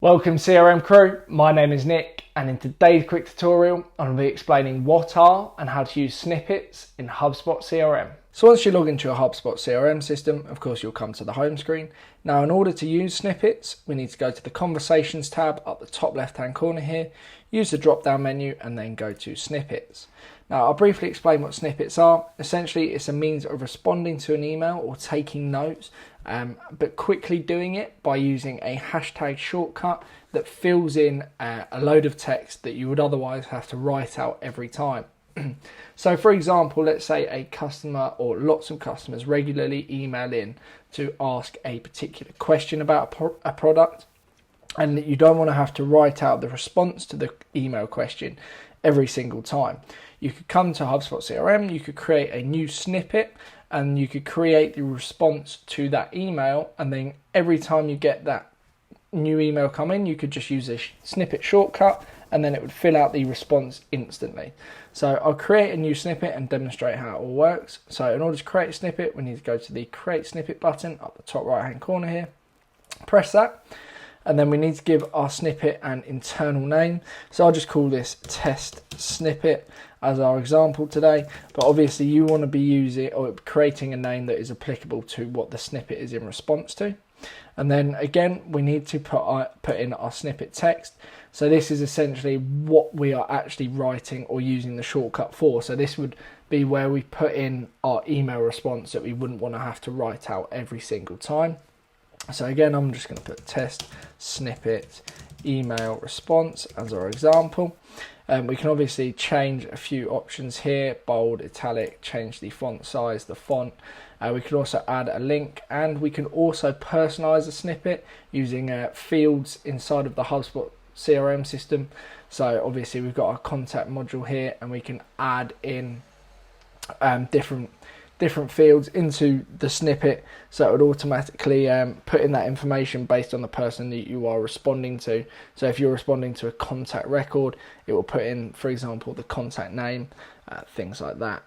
Welcome CRM crew, my name is Nick and in today's quick tutorial I'm going to be explaining what are and how to use snippets in HubSpot CRM. So once you log into your HubSpot CRM system, of course you'll come to the home screen. Now in order to use snippets, we need to go to the Conversations tab up the top left hand corner here, use the drop down menu and then go to Snippets. Now I'll briefly explain what snippets are. Essentially it's a means of responding to an email or taking notes, but quickly doing it by using a hashtag shortcut that fills in a load of text that you would otherwise have to write out every time. So for example, let's say a customer or lots of customers regularly email in to ask a particular question about a product, and you don't want to have to write out the response to the email question every single time. You could come to HubSpot CRM, you could create a new snippet and you could create the response to that email, and then every time you get that new email come in, you could just use a snippet shortcut and then it would fill out the response instantly. So I'll create a new snippet and demonstrate how it all works. So in order to create a snippet, we need to go to the Create Snippet button up the top right hand corner here, press that, and then we need to give our snippet an internal name. So I'll just call this Test Snippet as our example today, but obviously you want to be using or creating a name that is applicable to what the snippet is in response to. And then again, we need to put in our snippet text. So this is essentially what we are actually writing or using the shortcut for. So this would be where we put in our email response that we wouldn't want to have to write out every single time. So again, I'm just going to put test snippet email response as our example. We can obviously change a few options here: bold, italic, change the font size, the font. We can also add a link, and we can also personalize a snippet using fields inside of the HubSpot CRM system. So obviously we've got our contact module here, and we can add in different fields into the snippet, so it would automatically put in that information based on the person that you are responding to. So if you're responding to a contact record, it will put in, for example, the contact name, things like that.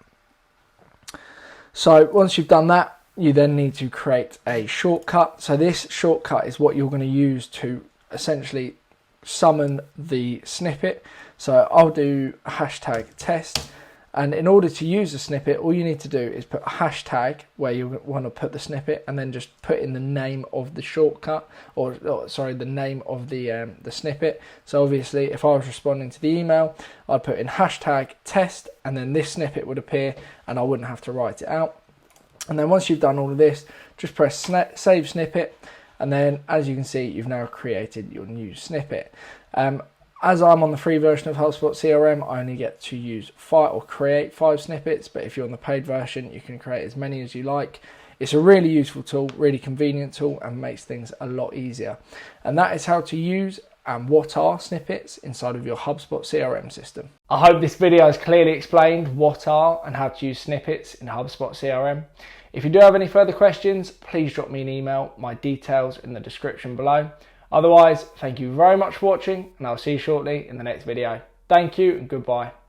So once you've done that, you then need to create a shortcut. So this shortcut is what you're going to use to essentially summon the snippet. So I'll do hashtag test. And in order to use the snippet, all you need to do is put a hashtag where you want to put the snippet, and then just put in the name of the shortcut, or the name of the snippet. So obviously, if I was responding to the email, I'd put in hashtag test, and then this snippet would appear, and I wouldn't have to write it out. And then once you've done all of this, just press save snippet, and then as you can see, you've now created your new snippet. As I'm on the free version of HubSpot CRM, I only get to use 5 or create 5 snippets, but if you're on the paid version, you can create as many as you like. It's a really useful tool, really convenient tool, and makes things a lot easier. And that is how to use and what are snippets inside of your HubSpot CRM system. I hope this video has clearly explained what are and how to use snippets in HubSpot CRM. If you do have any further questions, please drop me an email. My details in the description below. Otherwise, thank you very much for watching, and I'll see you shortly in the next video. Thank you and goodbye.